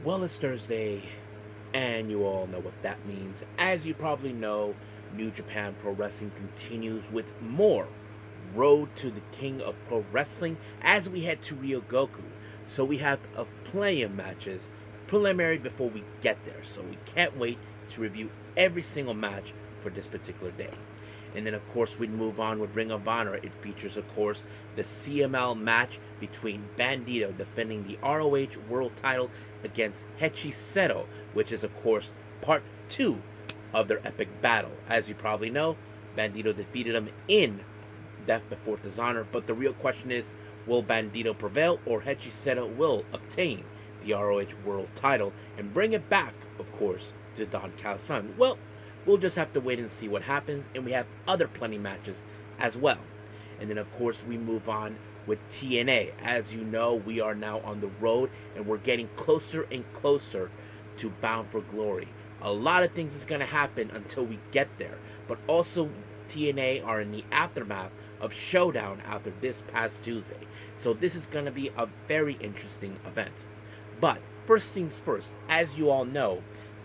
Well, it's Thursday, and you all know what that means. As you probably know, New Japan Pro Wrestling continues with more Road to the King of Pro Wrestling as we head to Ryogoku. So we have a plenty of matches preliminary before we get there. So we can't wait to review every single match for this particular day. And then, of course, we move on with Ring of Honor. It features, of course, the CML match between Bandito defending the ROH World title against Hechi Seto, which is, of course, part 2 of their epic battle. As you probably know, Bandito defeated him in Death Before Dishonor, but the real question is, will Bandito prevail or Hechi Seto will obtain the ROH World title and bring it back, of course, to Don Callis? Well, we'll just have to wait and see what happens, and we have other plenty matches as well. And then, of course, we move on with TNA. As you know, we are now on the road, and we're getting closer and closer to Bound for Glory. A lot of things is going to happen until we get there, but also TNA are in the aftermath of Showdown after this past Tuesday. So this is going to be a very interesting event. But first things first, as you all know,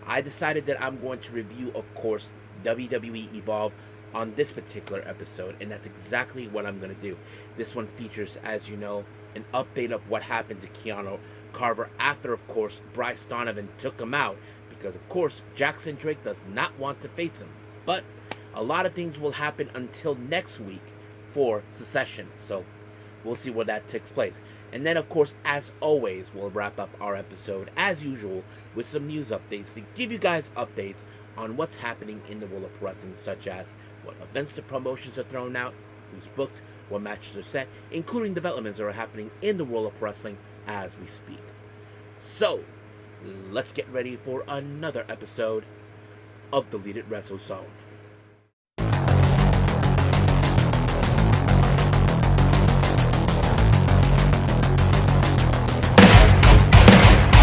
I decided that I'm going to review, of course, WWE Evolve on this particular episode, and that's exactly what I'm going to do. This one features, as you know, an update of what happened to Keanu Carver after, of course, Bryce Donovan took him out, because, of course, Jackson Drake does not want to face him. But a lot of things will happen until next week for Secession, so we'll see where that takes place. And then, of course, as always, we'll wrap up our episode, as usual, with some news updates to give you guys updates on what's happening in the world of wrestling, such as what events the promotions are thrown out, who's booked, what matches are set, including developments that are happening in the world of wrestling as we speak. So, let's get ready for another episode of Deleted Wrestle Zone.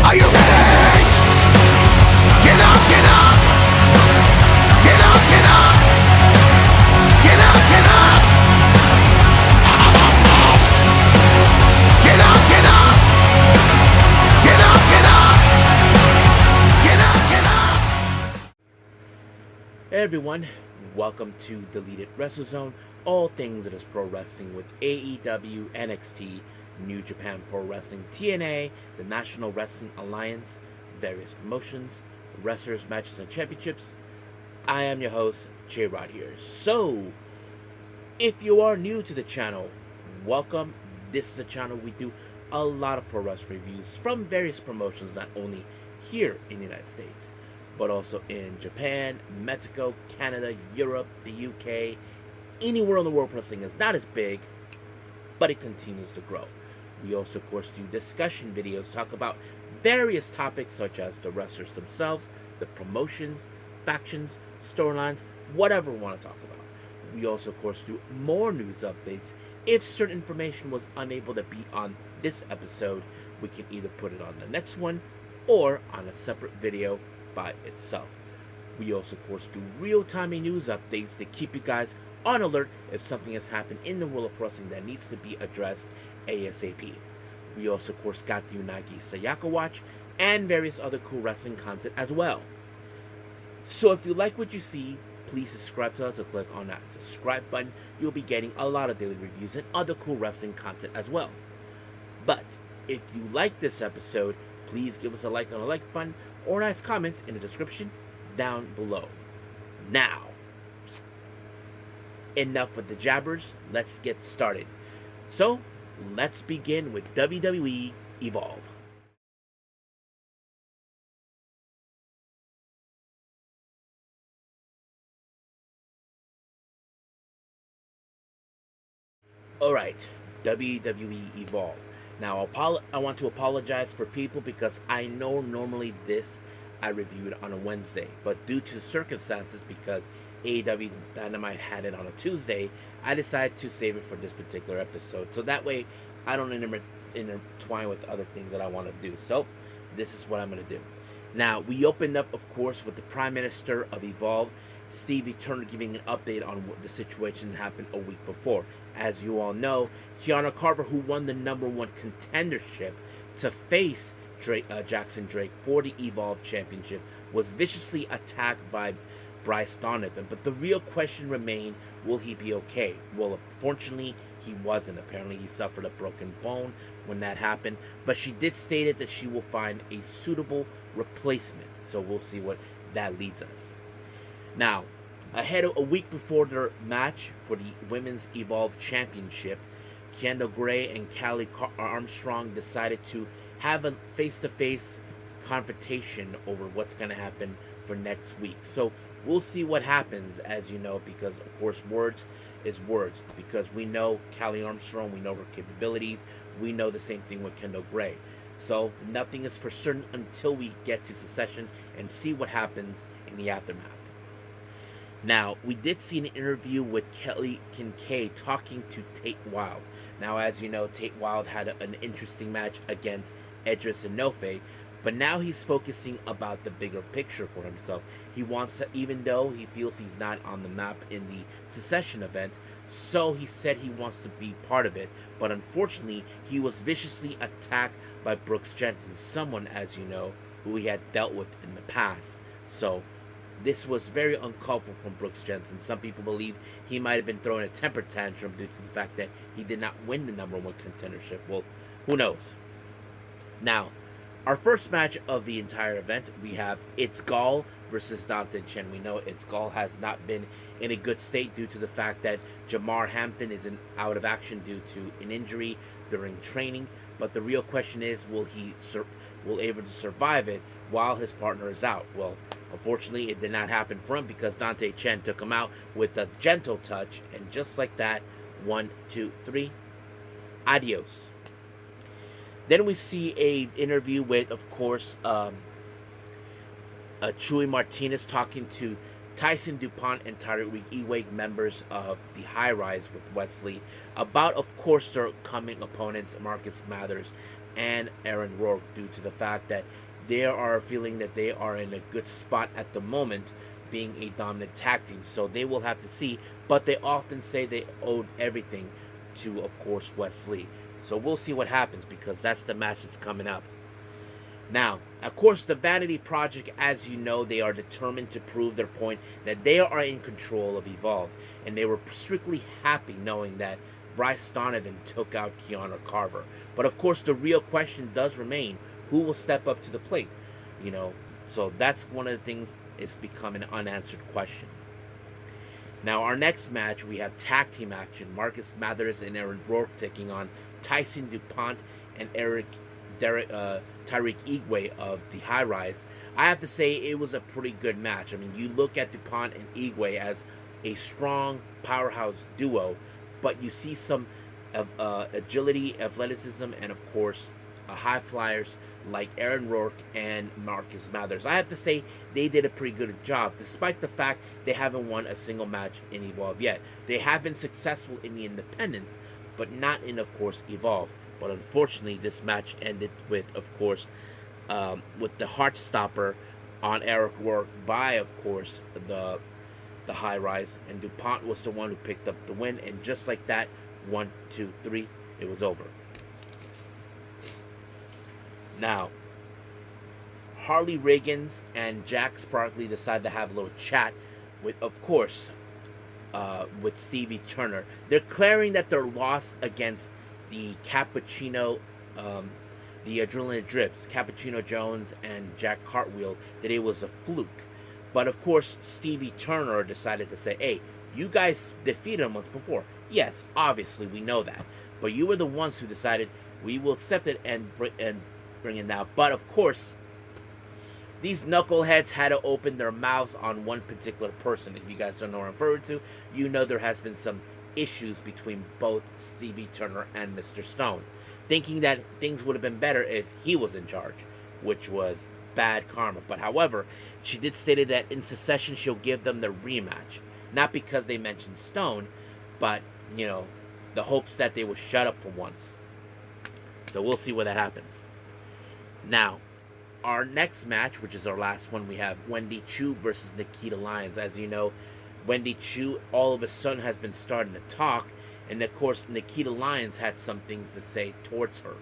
Are you ready? Get up, get up! Get up, get up! Get up, get up! Get up, get up! Get up, get up! Get up, get up! Hey everyone, welcome to Deleted Wrestle Zone, all things that is pro wrestling with AEW, NXT, New Japan Pro Wrestling, TNA, the National Wrestling Alliance, various promotions, wrestlers, matches, and championships. I am your host, J-Rod here. So, if you are new to the channel, welcome. This is a channel we do a lot of pro wrestling reviews from various promotions, not only here in the United States, but also in Japan, Mexico, Canada, Europe, the UK, anywhere in the world wrestling is not as big, but it continues to grow. We also, of course, do discussion videos, talk about various topics such as the wrestlers themselves, the promotions, factions, storylines, whatever we want to talk about. We also, of course, do more news updates. If certain information was unable to be on this episode, we can either put it on the next one or on a separate video by itself. We also, of course, do real-time news updates to keep you guys on alert if something has happened in the world of wrestling that needs to be addressed ASAP. We also, of course, got the Unagi Sayaka Watch and various other cool wrestling content as well. So if you like what you see, please subscribe to us or click on that subscribe button. You'll be getting a lot of daily reviews and other cool wrestling content as well. But if you like this episode, please give us a like on the like button or a nice comment in the description down below. Now, enough with the jabbers, let's get started. So, let's begin with WWE Evolve. Alright, WWE Evolve. Now, I want to apologize for people because I know normally I review it on a Wednesday, but due to circumstances, because AEW Dynamite had it on a Tuesday, I decided to save it for this particular episode. So that way, I don't intertwine with other things that I want to do. So, this is what I'm going to do. Now, we opened up, of course, with the Prime Minister of Evolve, Stevie Turner, giving an update on what the situation that happened a week before. As you all know, Keanu Carver, who won the #1 contendership to face Jackson Drake for the Evolve Championship was viciously attacked by Bryce Donovan, but the real question remained, will he be okay? Well, unfortunately, he wasn't. Apparently, he suffered a broken bone when that happened, but she did state that she will find a suitable replacement, so we'll see what that leads us. Now, a week before their match for the Women's Evolve Championship, Kendall Gray and Callie Armstrong decided to have a face-to-face confrontation over what's going to happen for next week. So we'll see what happens, as you know, because of course words is words. Because we know Callie Armstrong, we know her capabilities, we know the same thing with Kendall Gray. So nothing is for certain until we get to Secession and see what happens in the aftermath. Now, we did see an interview with Kelly Kincaid talking to Tate Wilde. Now, as you know, Tate Wilde had an interesting match against Edris Enofe, but now he's focusing about the bigger picture for himself. He wants to, even though he feels he's not on the map in the Secession event, so he said he wants to be part of it, but unfortunately, he was viciously attacked by Brooks Jensen, someone, as you know, who he had dealt with in the past. So this was very uncalled for from Brooks Jensen. Some people believe he might have been throwing a temper tantrum due to the fact that he did not win the number one contendership. Well, who knows? Now, our first match of the entire event, we have It's Gall versus Dante Chen. We know It's Gall has not been in a good state due to the fact that Jamar Hampton is out of action due to an injury during training. But the real question is, will he able to survive it while his partner is out? Well, unfortunately, it did not happen for him because Dante Chen took him out with a gentle touch, and just like that, 1, 2, 3, adios. Then we see a interview with, of course, Chuy Martinez talking to Tyson DuPont and Tyreek Ewing, members of the High Rise with Wesley, about, of course, their coming opponents, Marcus Mathers and Aaron Rourke, due to the fact that they are feeling that they are in a good spot at the moment, being a dominant tag team. So they will have to see, but they often say they owed everything to, of course, Wesley. So we'll see what happens, because that's the match that's coming up. Now, of course, the Vanity Project, as you know, they are determined to prove their point that they are in control of Evolve. And they were strictly happy knowing that Bryce Donovan took out Keanu Carver. But of course, the real question does remain, who will step up to the plate? You know, so that's one of the things, it's become an unanswered question. Now, our next match, we have tag team action. Marcus Mathers and Aaron Rourke taking on Tyson DuPont and Tyreek Ewing of the High Rise. I have to say, it was a pretty good match. I mean, you look at DuPont and Ewing as a strong powerhouse duo, but you see some agility, athleticism, and of course, high flyers like Aaron Rourke and Marcus Mathers. I have to say, they did a pretty good job, despite the fact they haven't won a single match in Evolve yet. They have been successful in the independents, but not in, of course, Evolve. But unfortunately, this match ended with, of course, with the heart stopper on Eric Rourke by, of course, the High Rise, and DuPont was the one who picked up the win. And just like that, 1, 2, 3, it was over. Now, Harley Riggins and Jack Sparkley decided to have a little chat with, of course, with Stevie Turner, declaring that their loss against the Cappuccino, the Adrenaline Drips, Cappuccino Jones and Jack Cartwheel, that it was a fluke. But of course, Stevie Turner decided to say, hey, you guys defeated him once before. Yes, obviously, we know that. But you were the ones who decided we will accept it and bring it now. But of course, these knuckleheads had to open their mouths on one particular person. If you guys don't know what I'm referring to, you know there has been some issues between both Stevie Turner and Mr. Stone, thinking that things would have been better if he was in charge, which was bad karma. But however, she did state that in Secession she'll give them the rematch, not because they mentioned Stone, but, you know, the hopes that they will shut up for once. So we'll see what that happens. Now, our next match, which is our last one, we have Wendy Choo versus Nikkita Lyons. As you know, Wendy Choo all of a sudden has been starting to talk, and of course Nikkita Lyons had some things to say towards her.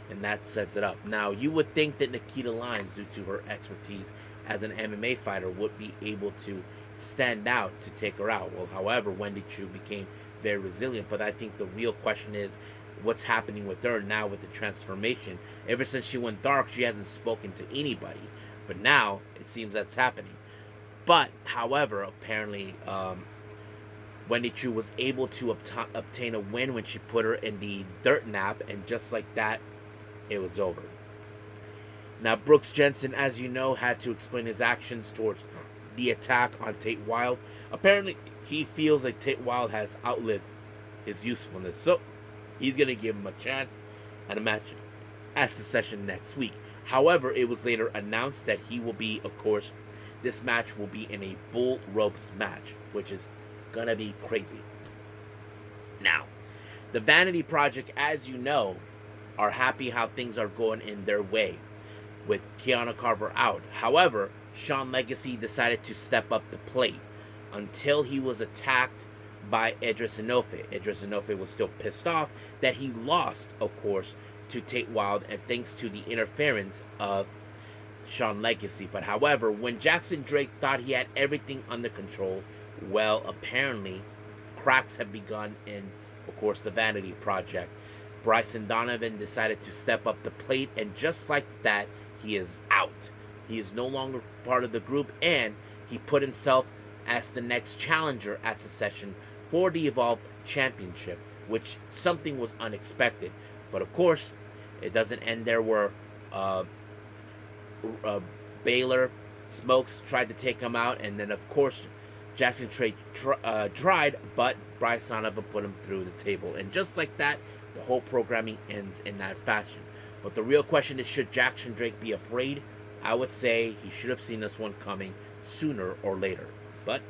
and that sets it up. Now, you would think that Nikkita Lyons, due to her expertise as an MMA fighter, would be able to stand out to take her out. Well, however, Wendy Choo became very resilient, but I think the real question is what's happening with her now with the transformation. Ever since she went dark, she hasn't spoken to anybody, but now it seems that's happening. But, however, apparently, Wendy Choo was able to obtain a win when she put her in the dirt nap, and just like that, it was over. Now, Brooks Jensen, as you know, had to explain his actions towards the attack on Tate Wilde. Apparently, he feels like Tate Wilde has outlived his usefulness, so he's going to give him a chance at a match at the session next week. However, it was later announced that he will be, of course, this match will be in a bull ropes match, which is gonna be crazy. Now, the Vanity Project, as you know, are happy how things are going in their way with Keanu Carver out. However, Sean Legacy decided to step up the plate until he was attacked by Edris Enofe. Edris Enofe was still pissed off that he lost, of course, to Tate Wilde, and thanks to the interference of Sean Legacy. But however, when Jackson Drake thought he had everything under control, well, apparently cracks have begun in, of course, the Vanity Project. Bryson Donovan decided to step up the plate, and just like that, he is out. He is no longer part of the group, and he put himself as the next challenger at Secession for the Evolve Championship, which something was unexpected. But of course, it doesn't end there, where Baylor Smokes tried to take him out, and then of course Jackson Drake tried, but Bryce Donovan put him through the table, and just like that, the whole programming ends in that fashion. But the real question is, should Jackson Drake be afraid? I would say he should have seen this one coming sooner or later, but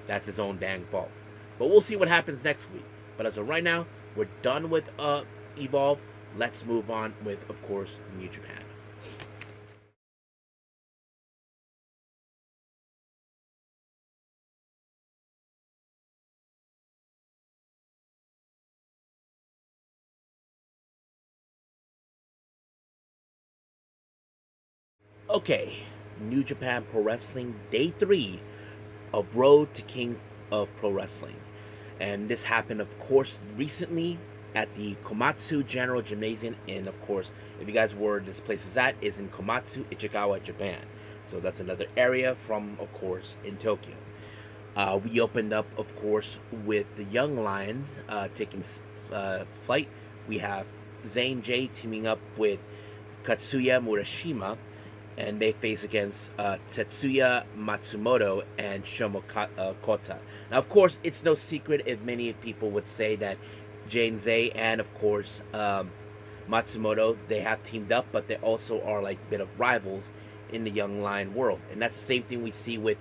that's his own dang fault. But we'll see what happens next week. But as of right now, we're done with Evolve. Let's move on with, of course, New Japan. Okay, New Japan Pro Wrestling Day 3 of Road to King of Pro Wrestling. And this happened, of course, recently at the Komatsu General Gymnasium. And of course, if you guys were, this place is at, is in Komatsu, Ichikawa, Japan. So that's another area from, of course, in Tokyo. We opened up, of course, with the Young Lions taking flight. We have Zane J teaming up with Katsuya Murashima, and they face against Tetsuya Matsumoto and Shomo Kota. Now, of course, it's no secret if many people would say that Jane Zay and, of course, Matsumoto, they have teamed up, but they also are like a bit of rivals in the Young Lion world. And that's the same thing we see with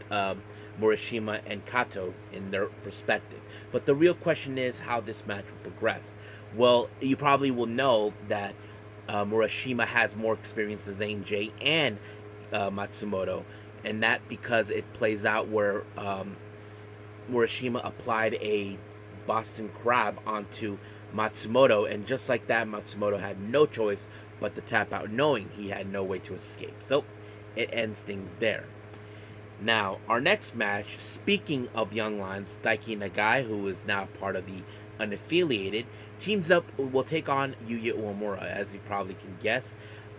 Murashima and Kato in their perspective. But the real question is how this match will progress. Well, you probably will know that Murashima has more experience than Zane J and Matsumoto, and that because it plays out where Murashima applied a Boston Crab onto Matsumoto, and just like that, Matsumoto had no choice but to tap out, knowing he had no way to escape. So it ends things there. Now, our next match, speaking of Young Lions, Daiki Nagai, who is now part of the unaffiliated, teams up, will take on Yuya Uemura, as you probably can guess.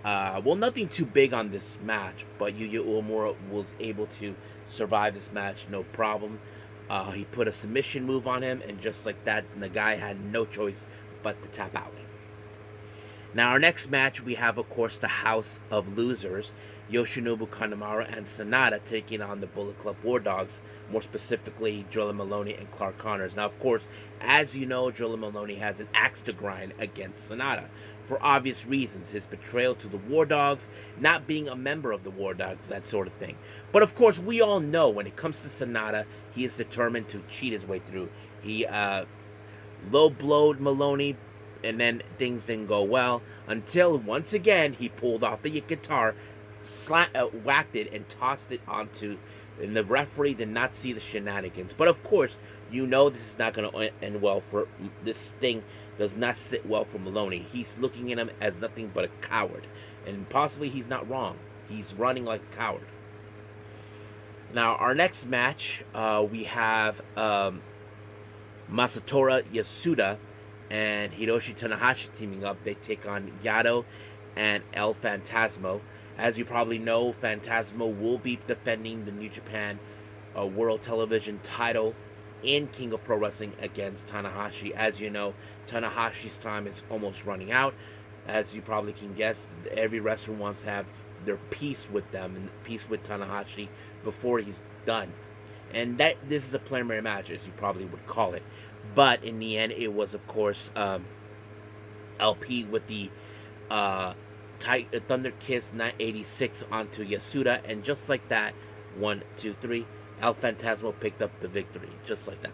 Well, nothing too big on this match, but Yuya Uemura was able to survive this match no problem. He put a submission move on him, and just like that, Nagai had no choice but to tap out. Now, our next match, we have, of course, the House of Losers, Yoshinobu Kanemaru and Sanada taking on the Bullet Club War Dogs, more specifically Joel Maloney and Clark Connors. Now, of course, as you know, Joel Maloney has an axe to grind against Sanada for obvious reasons: his betrayal to the War Dogs, not being a member of the War Dogs, that sort of thing. But of course, we all know when it comes to Sanada, he is determined to cheat his way through. He low-blowed Maloney, and then things didn't go well until once again he pulled off the guitar, whacked it, and tossed it onto, and the referee did not see the shenanigans. But of course, you know this is not going to end well for this thing does not sit well for Maloney. He's looking at him as nothing but a coward. And possibly he's not wrong. He's running like a coward. Now, our next match, we have Masatora Yasuda and Hiroshi Tanahashi teaming up. They take on Yado and El Phantasmo. As you probably know, Phantasmo will be defending the New Japan World Television title in King of Pro Wrestling against Tanahashi. As you know, Tanahashi's time is almost running out. As you probably can guess, every wrestler wants to have their peace with them and peace with Tanahashi before he's done. And this is a preliminary match, as you probably would call it. But in the end, it was, of course, LP with the Thunder Kiss 986 onto Yasuda. And just like that, 1, 2, 3, El Phantasmo picked up the victory. Just like that.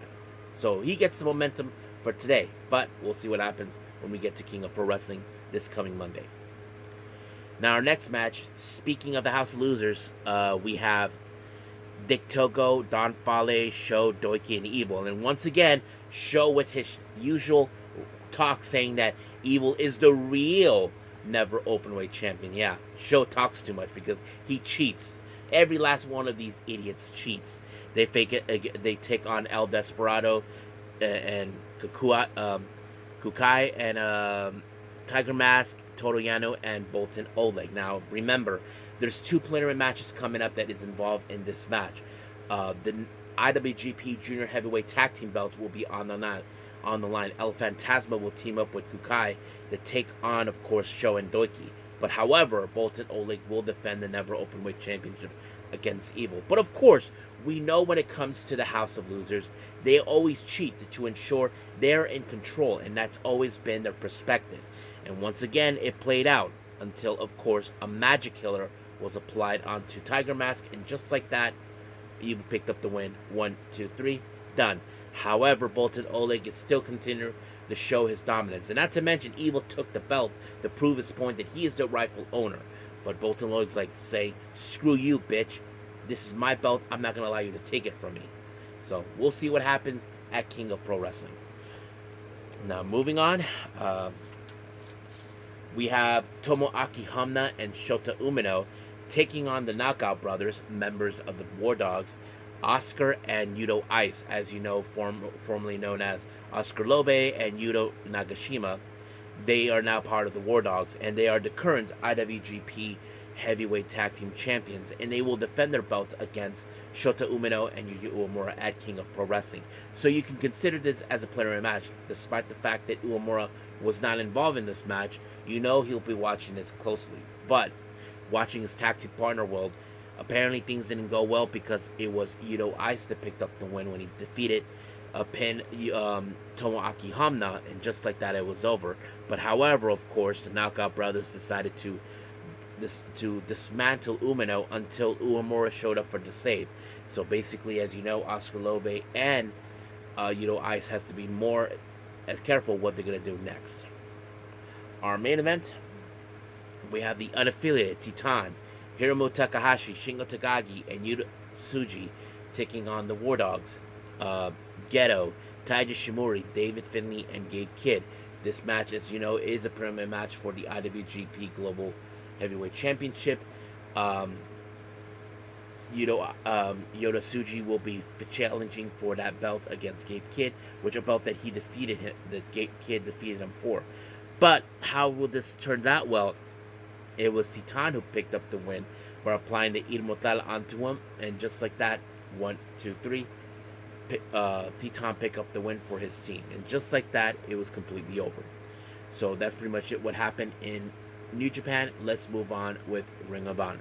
So he gets the momentum for today. But we'll see what happens when we get to King of Pro Wrestling this coming Monday. Now, our next match, speaking of the House of Losers, we have Dick Togo, Don Fale, Sho, Doiki, and Evil. And once again, Sho with his usual talk saying that Evil is the real never openweight champion. Yeah, Sho talks too much because he cheats. Every last one of these idiots cheats. They fake it. They take on El Desperado and Kukai and Tiger Mask, Toru Yano, and Boltin Oleg. Now, remember, there's 2 preliminary matches coming up that is involved in this match. The IWGP Junior Heavyweight Tag Team belts will be on the line. El Phantasmo will team up with Kukai to take on, of course, Sho and Doiki. But however, Boltin Oleg will defend the Never Openweight Championship against Evil. But of course, we know when it comes to the House of Losers, they always cheat to ensure they're in control, and that's always been their perspective. And once again, it played out until, of course, a Magic Killer was applied onto Tiger Mask, and just like that, Evil picked up the win. 1, 2, 3, done. However, Boltin Oleg is still continuing to show his dominance, and not to mention, Evil took the belt to prove his point that he is the rightful owner. But Boltin Oleg's like to say, screw you, bitch. This is my belt. I'm not going to allow you to take it from me. So, we'll see what happens at King of Pro Wrestling. Now, moving on, we have Tomoaki Hamna and Shota Umino taking on the Knockout Brothers, members of the War Dogs, Oscar and Yuto Ice, as you know, formerly known as Oscar Lobe and Yuto Nagashima. They are now part of the War Dogs, and they are the current IWGP Heavyweight Tag Team Champions, and they will defend their belts against Shota Umino and Yuya Uemura at King of Pro Wrestling. So you can consider this as a preliminary match, despite the fact that Uemura was not involved in this match. You know he'll be watching this closely. But watching his tag team partner World, apparently things didn't go well because it was Yuto Ice that picked up the win when he defeated Tomoaki Hamna, and just like that, it was over. But however, of course, the Knockout Brothers decided to dismantle Umino until Uemura showed up for the save. So basically, as you know, Oscar Lobe and Yuto Ice has to be more careful what they're going to do next. Our main event, we have the unaffiliated Titan, Hiromu Takahashi, Shingo Takagi, and Yuta Tsuji taking on the War Dogs, Geto, Taiji Shimori, David Finlay, and Gabe Kidd. This match, as you know, is a preliminary match for the IWGP Global Heavyweight Championship. Yota Tsuji will be challenging for that belt against Gabe Kidd, which is a belt that he defeated him, that Gabe Kidd defeated him for. But how will this turn out? Well, it was Titan who picked up the win by applying the Il Mortal onto him, and just like that, 1, 2, 3, Titan picked up the win for his team, and just like that, it was completely over. So that's pretty much it. What happened in New Japan. Let's move on with Ring of Honor.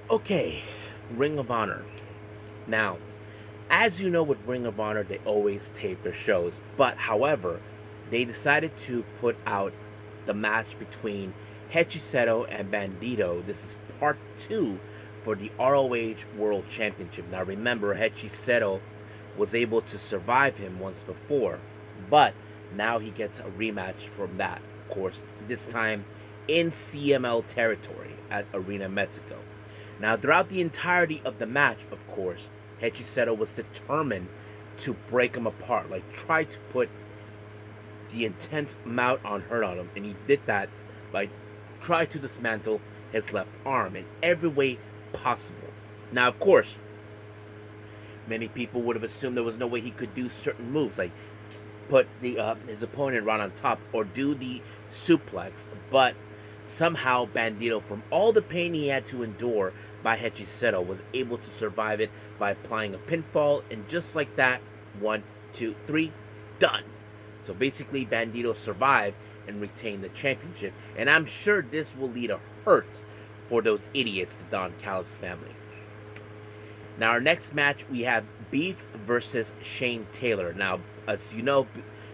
Okay, Ring of Honor. Now, as you know, with Ring of Honor, they always tape their shows. But, however, they decided to put out the match between Hechiseto and Bandito. This is part 2 for the ROH World Championship. Now, remember, Hechiseto was able to survive him once before. But now he gets a rematch from that. Of course, this time in CML territory at Arena Mexico. Now, throughout the entirety of the match, of course, Hechisero was determined to break him apart, like try to put the intense mount on hurt on him, and he did that by try to dismantle his left arm in every way possible. Now, of course, many people would have assumed there was no way he could do certain moves, like put his opponent right on top or do the suplex, but somehow Bandito, from all the pain he had to endure by Hechisero, was able to survive it by applying a pinfall, and just like that, 1, 2, 3, done. So basically, Bandito survived and retained the championship, and I'm sure this will lead a hurt for those idiots, the Don Callis family. Now, our next match, we have Beef versus Shane Taylor. Now, as you know,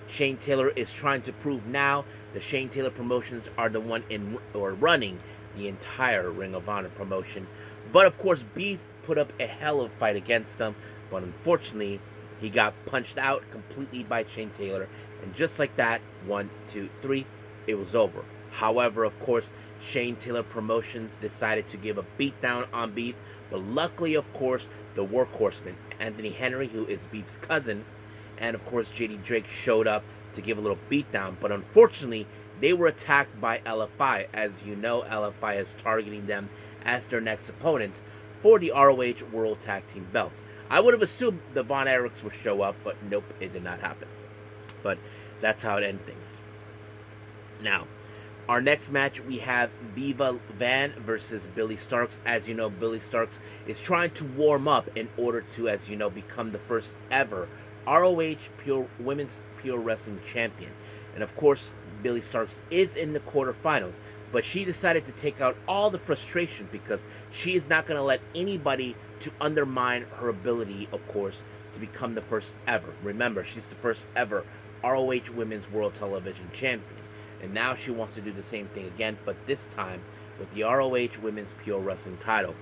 Shane Taylor is trying to prove now the Shane Taylor promotions are the one in or running the entire Ring of Honor promotion. But of course, Beef put up a hell of a fight against them, but unfortunately, he got punched out completely by Shane Taylor, and just like that, 1, 2, 3, it was over. However, of course, Shane Taylor Promotions decided to give a beatdown on Beef, but luckily, of course, the workhorseman, Anthony Henry, who is Beef's cousin, and of course, JD Drake showed up to give a little beatdown, but unfortunately, they were attacked by LFI. As you know, LFI is targeting them as their next opponents for the ROH World Tag Team belts. I would have assumed the Von Erichs would show up, but nope, it did not happen. But that's how it ended things. Now, our next match, we have Viva Van versus Billie Starks. As you know, Billie Starks is trying to warm up in order to, as you know, become the first ever ROH Women's Pure Wrestling Champion. And of course, Billie Starks is in the quarterfinals, but she decided to take out all the frustration because she is not going to let anybody to undermine her ability, of course, to become the first ever. Remember, she's the first ever ROH Women's World Television Champion. And now she wants to do the same thing again, but this time with the ROH Women's Pure Wrestling title.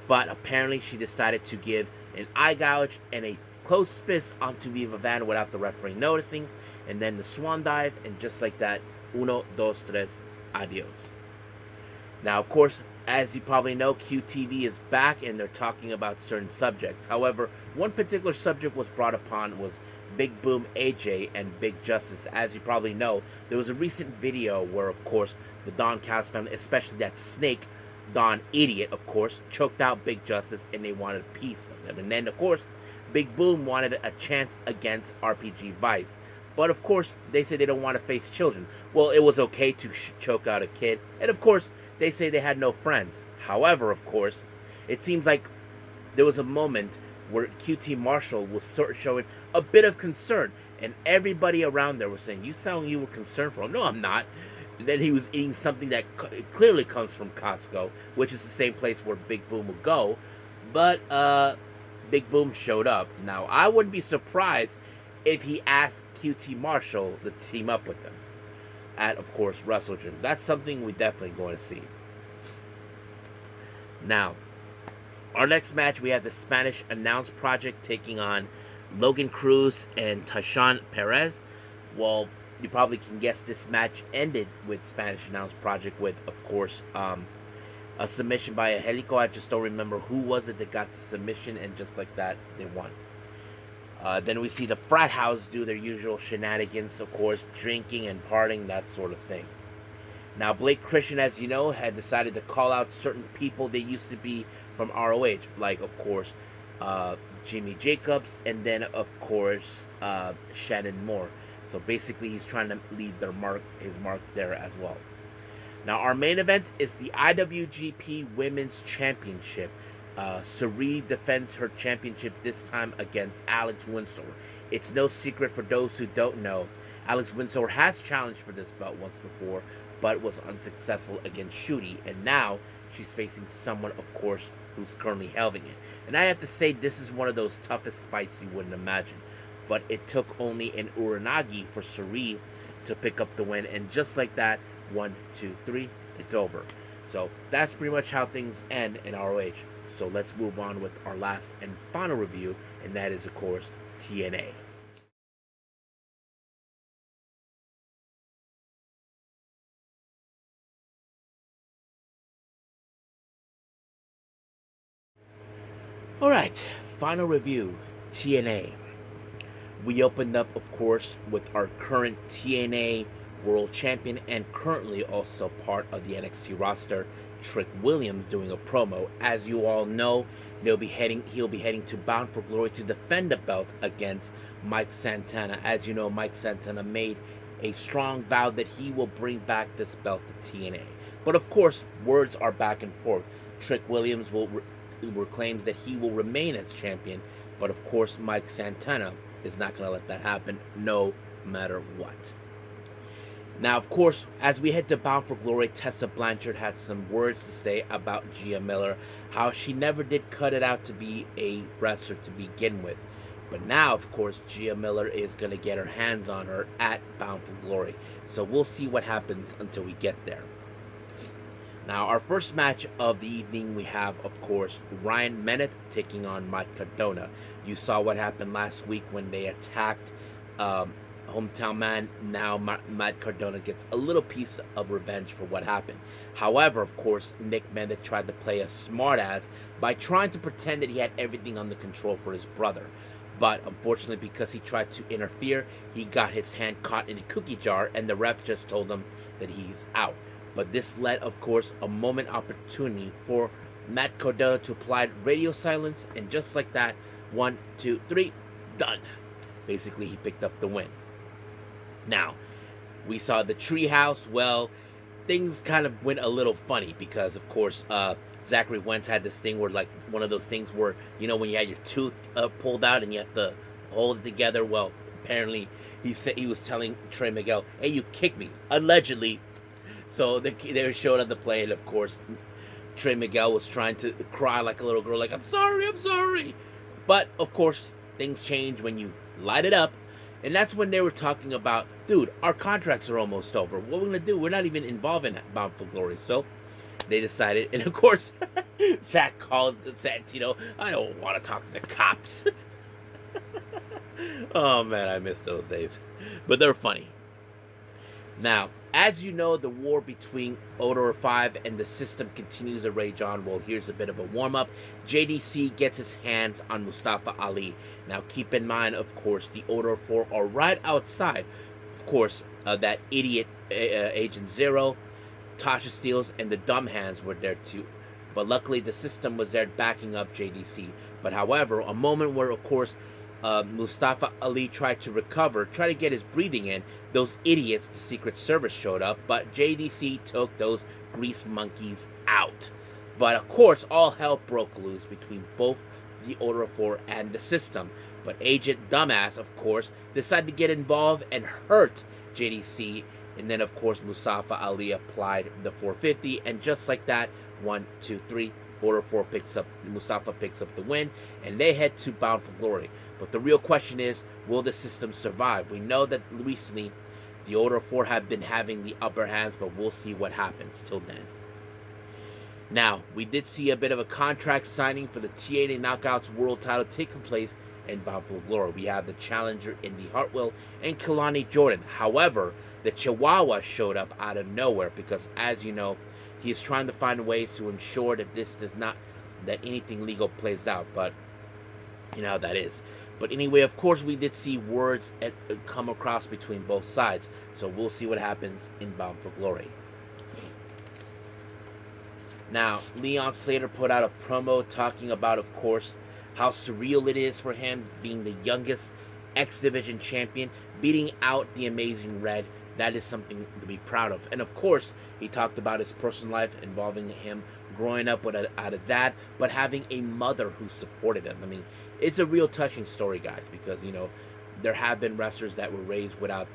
But apparently she decided to give an eye gouge and a close fist onto Viva Van without the referee noticing. And then the swan dive, and just like that, 1, 2, 3, adios. Now, of course, as you probably know, QTV is back and they're talking about certain subjects. However, one particular subject was brought upon was Big Boom AJ and Big Justice. As you probably know, there was a recent video where, of course, the Don Callis family, especially that snake Don idiot, of course, choked out Big Justice and they wanted a piece of them. And then, of course, Big Boom wanted a chance against RPG Vice. But, of course, they say they don't want to face children. Well, it was okay to choke out a kid. And, of course, they say they had no friends. However, of course, it seems like there was a moment where QT Marshall was sort of showing a bit of concern. And everybody around there was saying, you sound you were concerned for him. No, I'm not. And then he was eating something that clearly comes from Costco, which is the same place where Big Boom would go. But Big Boom showed up. Now, I wouldn't be surprised if he asked QT Marshall to team up with him at, of course, Wrestle Dream. That's something we're definitely going to see. Now, our next match, we have the Spanish Announce Project taking on Logan Cruz and Tashawn Perez. Well, you probably can guess this match ended with Spanish Announce Project with, of course, a submission by Angelico. I just don't remember who was it that got the submission, and just like that, they won. Then we see the frat house do their usual shenanigans, of course, drinking and partying, that sort of thing. Now, Blake Christian, as you know, had decided to call out certain people they used to be from ROH, like, of course, Jimmy Jacobs, and then, of course, Shannon Moore. So basically, he's trying to leave his mark there as well. Now, our main event is the IWGP Women's Championship. Sari defends her championship this time against Alex Windsor. It's no secret for those who don't know, Alex Windsor has challenged for this belt once before, but was unsuccessful against Shooty, and now she's facing someone, of course, who's currently holding it. And I have to say, this is one of those toughest fights you wouldn't imagine. But it took only an Uranagi for Sari to pick up the win, and just like that, 1, 2, 3, it's over. So that's pretty much how things end in ROH. So let's move on with our last and final review, and that is, of course, TNA. Alright, final review, TNA. We opened up, of course, with our current TNA World Champion and currently also part of the NXT roster, Trick Williams, doing a promo. As you all know, he'll be heading to Bound for Glory to defend the belt against Mike Santana. As you know, Mike Santana made a strong vow that he will bring back this belt to TNA. But of course, words are back and forth. Trick Williams claims that he will remain as champion, but of course, Mike Santana is not going to let that happen no matter what. Now, of course, as we head to Bound for Glory, Tessa Blanchard had some words to say about Gia Miller, how she never did cut it out to be a wrestler to begin with. But now, of course, Gia Miller is going to get her hands on her at Bound for Glory. So we'll see what happens until we get there. Now, our first match of the evening, we have, of course, Ryan Nemeth taking on Matt Cardona. You saw what happened last week when they attacked Hometown Man. Now, Matt Cardona gets a little piece of revenge for what happened. However, of course, Nic Nemeth tried to play a smartass by trying to pretend that he had everything under control for his brother. But unfortunately, because he tried to interfere, he got his hand caught in a cookie jar, and the ref just told him that he's out. But this led, of course, a moment opportunity for Matt Cardona to apply radio silence, and just like that, 1, 2, 3, done. Basically, he picked up the win. Now, we saw the treehouse. Well, things kind of went a little funny because, of course, Zachary Wentz had this thing where, like, one of those things where, you know, when you had your tooth pulled out and you have to hold it together. Well, apparently, he was telling Trey Miguel, "Hey, you kicked me," allegedly. So they showed up the play, and of course, Trey Miguel was trying to cry like a little girl, like, I'm sorry. But, of course, things change when you light it up. And that's when they were talking about, dude, our contracts are almost over. What we're going to do? We're not even involved in Bound for Glory. So they decided, and of course, Zach called Santino, I don't want to talk to the cops. Oh, man, I miss those days. But they're funny. Now, as you know, the war between Odor 5 and the system continues to rage on. Well, here's a bit of a warm-up. JDC gets his hands on Mustafa Ali. Now, keep in mind, of course, the Odor 4 are right outside. Of course, that idiot Agent Zero, Tasha Steeles, and the Dumb Hands were there too. But luckily, the system was there backing up JDC. But however, a moment where, of course, Mustafa Ali tried to recover, tried to get his breathing in. Those idiots, the Secret Service, showed up, but JDC took those grease monkeys out. But of course, all hell broke loose between both the Order 4 and the system. But Agent Dumbass, of course, decided to get involved and hurt JDC. And then, of course, Mustafa Ali applied the 450, and just like that, 1, 2, 3, Order 4 Mustafa picks up the win, and they head to Bound for Glory. But the real question is, will the system survive? We know that recently the Order 4 have been having the upper hands, but we'll see what happens till then. Now, we did see a bit of a contract signing for the TNA Knockouts World title taking place in Bound for Glory. We have the challenger Indy Hartwell and Kalani Jordan. However, the Chihuahua showed up out of nowhere because, as you know, he is trying to find ways to ensure that that anything legal plays out. But you know how that is. But anyway, of course, we did see words come across between both sides. So we'll see what happens in Bound for Glory. Now, Leon Slater put out a promo talking about, of course, how surreal it is for him being the youngest X Division champion, beating out the Amazing Red. That is something to be proud of. And of course, he talked about his personal life involving him growing up without a dad, but having a mother who supported him. I mean, it's a real touching story, guys, because, you know, there have been wrestlers that were raised without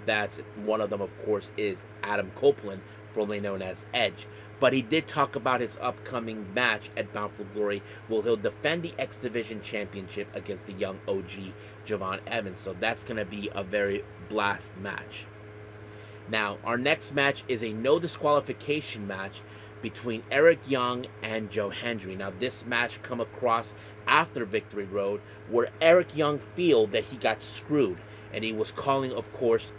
dads. One of them, of course, is Adam Copeland, formerly known as Edge. But he did talk about his upcoming match at Bound for Glory, where he'll defend the X Division Championship against the young OG, Javon Evans. So that's going to be a very blast match. Now, our next match is a no disqualification match between Eric Young and Joe Hendry. Now, this match come across after Victory Road, where Eric Young feel that he got screwed, and he was calling, of course,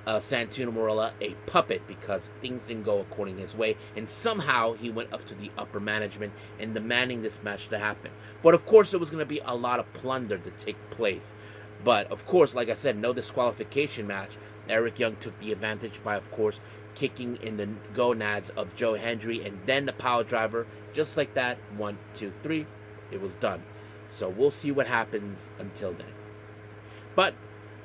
Santino Marella a puppet because things didn't go according his way, and somehow he went up to the upper management and demanding this match to happen. But of course, there was going to be a lot of plunder to take place. But of course, like I said, no disqualification match. Eric Young took the advantage by, of course, kicking in the gonads of Joe Hendry and then the power driver, just like that. 1, 2, 3, it was done. So we'll see what happens until then. But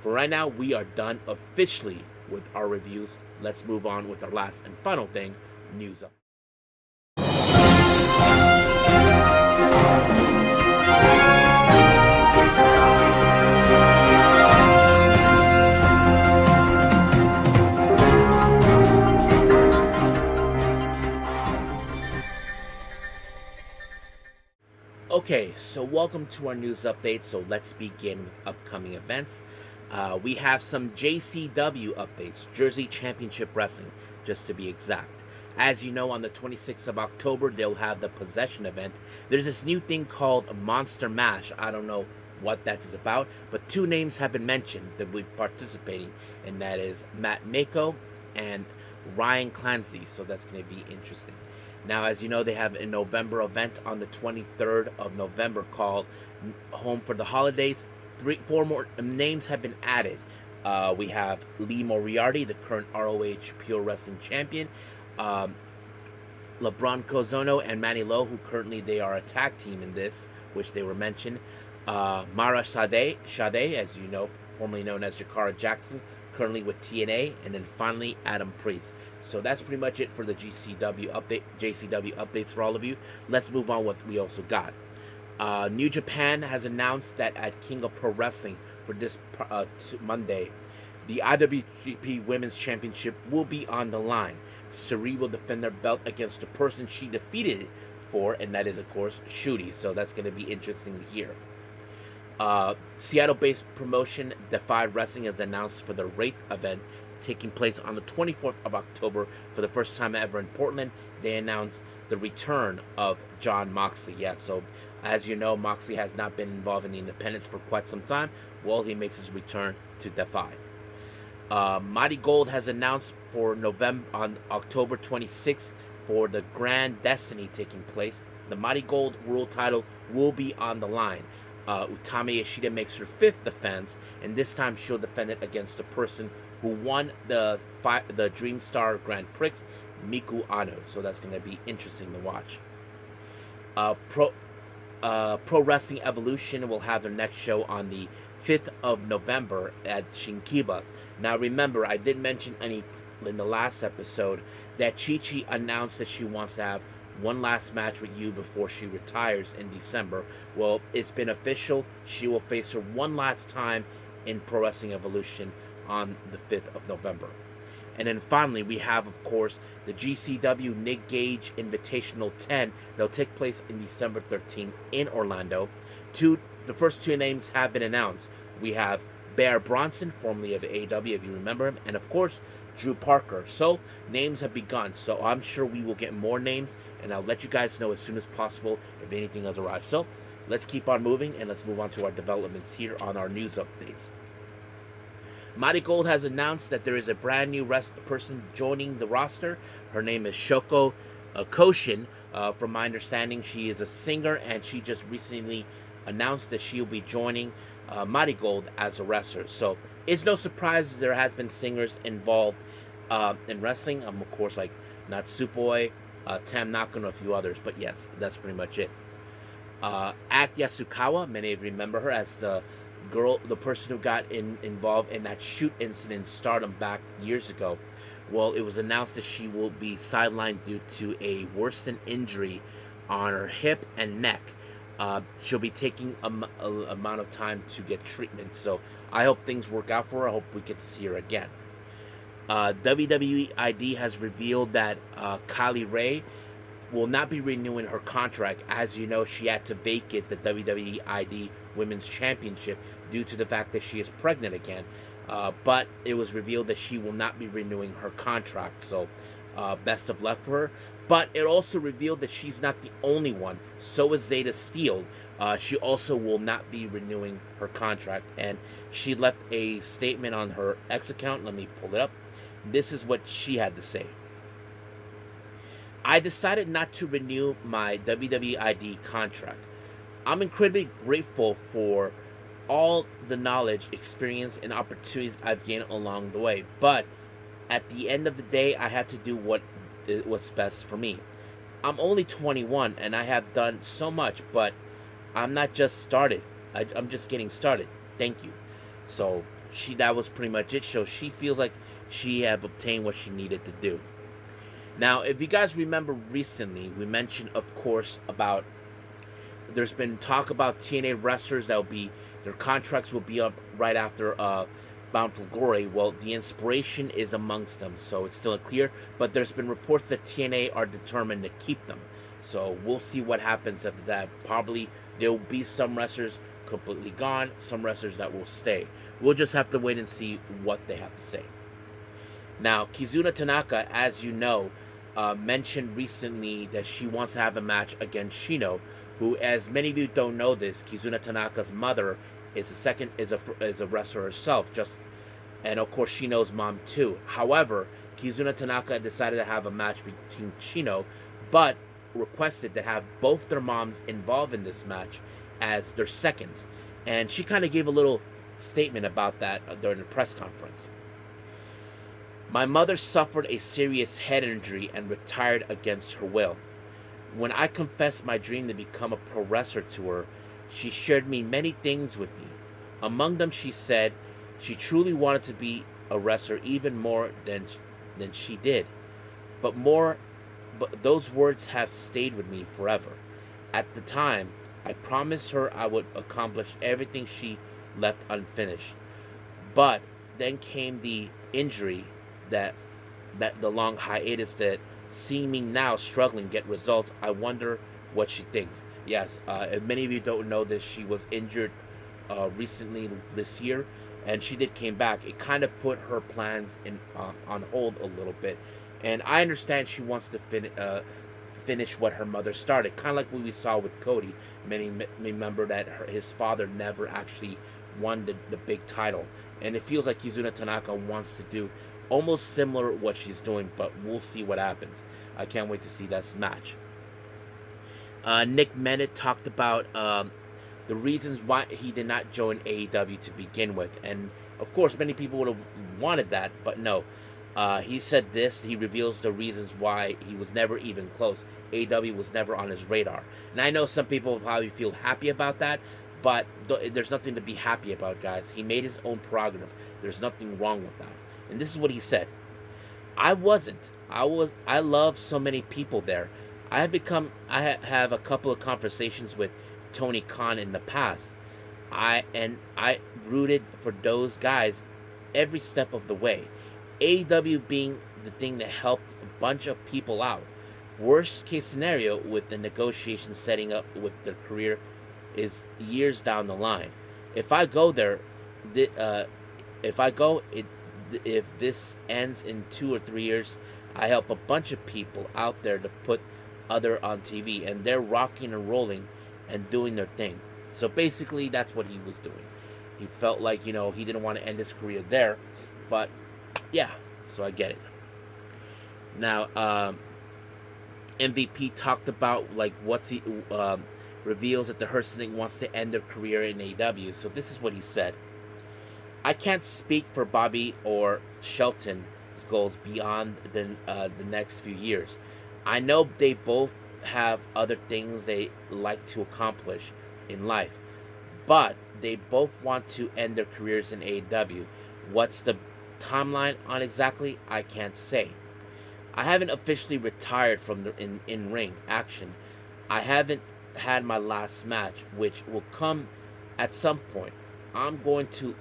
for right now, we are done officially with our reviews. Let's move on with our last and final thing, news up. Okay, so welcome to our news update. So let's begin with upcoming events. We have some JCW updates, Jersey Championship Wrestling, just to be exact. As you know, on the 26th of October, they'll have the Possession event. There's this new thing called Monster Mash. I don't know what that is about, but 2 names have been mentioned that will be participating, and that is Matt Mako and Ryan Clancy. So that's going to be interesting. Now, as you know, they have a November event on the 23rd of November called Home for the Holidays. 4 more names have been added. We have Lee Moriarty, the current ROH Pure Wrestling Champion. LeBron Cozono and Manny Lowe, who currently they are a tag team in this, which they were mentioned. Mara Sade, as you know, formerly known as Jakara Jackson, currently with TNA. And then finally, Adam Priest. So that's pretty much it for the JCW updates for all of you. Let's move on what we also got. New Japan has announced that at King of Pro Wrestling for this Monday, the IWGP Women's Championship will be on the line. Sari will defend their belt against the person she defeated for, and that is, of course, Shooty. So that's going to be interesting to hear. Seattle-based promotion DEFY Wrestling has announced for the Wraith event taking place on the 24th of October for the first time ever in Portland. They announced the return of Jon Moxley. Yeah, so as you know, Moxley has not been involved in the independents for quite some time. Well, he makes his return to DEFY. MARIGOLD has announced for on October 26th for the Grand Destiny taking place. The MARIGOLD World title will be on the line. Utami Ishida makes her 5th defense, and this time she'll defend it against the person who won the Dream Star Grand Prix, Miku Ano. So that's going to be interesting to watch. Pro Wrestling Evolution will have their next show on the 5th of November at Shinkiba. Now remember, I did mention in the last episode that Chi-Chi announced that she wants to have one last match with you before she retires in December. Well, it's been official. She will face her one last time in Pro Wrestling Evolution on the 5th of November. And then finally, we have, of course, the GCW Nick Gage Invitational 10. They'll take place in December 13th in Orlando. The first 2 names have been announced. We have Bear Bronson, formerly of AEW, if you remember him, and of course, Drew Parker. So, names have begun. So, I'm sure we will get more names, and I'll let you guys know as soon as possible if anything has arrived. So, let's keep on moving, and let's move on to our developments here on our news updates. MARIGOLD has announced that there is a brand new person joining the roster. Her name is Shoko Koshin. From my understanding, she is a singer, and she just recently announced that she will be joining MARIGOLD as a wrestler. So it's no surprise that there has been singers involved in wrestling. Of course, like Natsupoi, Tam Naka, and a few others. But yes, that's pretty much it. Act Yasukawa, many of you remember her as the person who got involved in that shoot incident in Stardom back years ago. Well, it was announced that she will be sidelined due to a worsened injury on her hip and neck. She'll be taking a amount of time to get treatment. So I hope things work out for her. I hope we get to see her again. WWE ID has revealed that Kylie Ray will not be renewing her contract. As you know, she had to vacate the WWE ID Women's Championship due to the fact that she is pregnant again. But it was revealed that she will not be renewing her contract. So best of luck for her. But it also revealed that she's not the only one. So is Zeta Steele. She also will not be renewing her contract. And She left a statement on her X account. Let me pull it up. This is what she had to say. I decided not to renew my WWE ID contract. I'm incredibly grateful for all the knowledge, experience, and opportunities I've gained along the way. But at the end of the day, I had to do what's best for me. I'm only 21 and I have done so much, but I'm not just started. I'm just getting started. Thank you. So that was pretty much it. So she feels like she had obtained what she needed to do. Now, if you guys remember recently, we mentioned, of course, about there's been talk about TNA wrestlers that will be their contracts will be up right after Bound for Glory. Well, the Inspiration is amongst them, so it's still unclear. But there's been reports that TNA are determined to keep them. So we'll see what happens after that. Probably there will be some wrestlers completely gone, some wrestlers that will stay. We'll just have to wait and see what they have to say. Now, Kizuna Tanaka, as you know, mentioned recently that she wants to have a match against Shino, who, as many of you don't know this, Kizuna Tanaka's mother is a wrestler herself, and of course Shino's mom too. However, Kizuna Tanaka decided to have a match between Shino, but requested to have both their moms involved in this match as their seconds, and she kind of gave a little statement about that during the press conference. My mother suffered a serious head injury and retired against her will. When I confessed my dream to become a pro wrestler to her, she shared me many things with me. Among them, she said she truly wanted to be a wrestler even more than she did. But those words have stayed with me forever. At the time, I promised her I would accomplish everything she left unfinished. But then came the injury, that the long hiatus that seeing me now struggling get results. I wonder what she thinks. Yes, if many of you don't know this, she was injured recently this year, and she came back. It kind of put her plans on hold a little bit, and I understand she wants to finish what her mother started, kind of like what we saw with Cody. Many remember that his father never actually won the big title, and it feels like Kizuna Tanaka wants to do almost similar what she's doing, but we'll see what happens. I can't wait to see that match. Nic Nemeth talked about the reasons why he did not join AEW to begin with, and of course many people would have wanted that, but no. He said this. He reveals the reasons why he was never even close. AEW was never on his radar, and I know some people probably feel happy about that, but there's nothing to be happy about, guys. He made his own prerogative. There's nothing wrong with that. And this is what he said. I love so many people there. I have a couple of conversations with Tony Khan in the past. I rooted for those guys every step of the way. AEW being the thing that helped a bunch of people out. Worst case scenario with the negotiations setting up with their career is years down the line. If I go there, if this ends in 2 or 3 years, I help a bunch of people out there to put other on TV, and they're rocking and rolling and doing their thing. So basically, that's what he was doing. He felt like, he didn't want to end his career there, but yeah, so I get it. Now, MVP talked about reveals that the Hurt Syndicate wants to end their career in AEW. So this is what he said. I can't speak for Bobby or Shelton's goals beyond the next few years. I know they both have other things they like to accomplish in life, but they both want to end their careers in AEW. What's the timeline on exactly? I can't say. I haven't officially retired from the in-ring action. I haven't had my last match, which will come at some point. I'm going to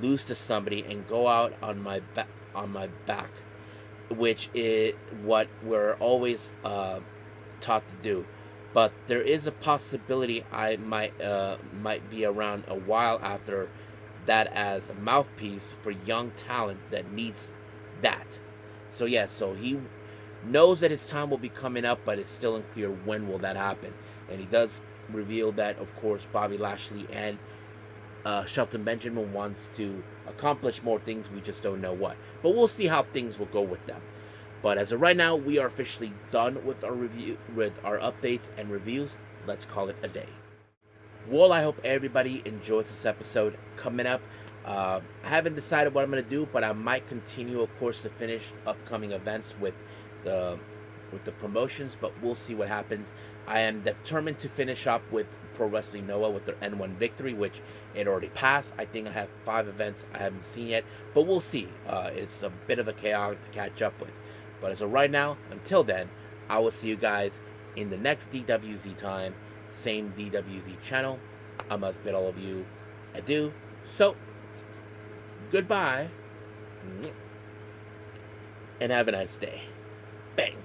lose to somebody and go out on my back, which is what we're always taught to do. But there is a possibility I might be around a while after that as a mouthpiece for young talent that needs that. So yeah, so he knows that his time will be coming up, but it's still unclear when will that happen. And he does reveal that, of course, Bobby Lashley and Shelton Benjamin wants to accomplish more things. We just don't know what. But we'll see how things will go with them. But as of right now, we are officially done with our review, with our updates and reviews. Let's call it a day. Well, I hope everybody enjoys this episode. Coming up, I haven't decided what I'm going to do, but I might continue, of course, to finish upcoming events with the promotions, but we'll see what happens. I am determined to finish up with Pro Wrestling Noah with their N1 victory, which it already passed. I think I have 5 events I haven't seen yet, but we'll see. It's a bit of a chaos to catch up with. But as of right now, until then, I will see you guys in the next DWZ time, same DWZ channel. I must bid all of you adieu. So, goodbye, and have a nice day. Bang.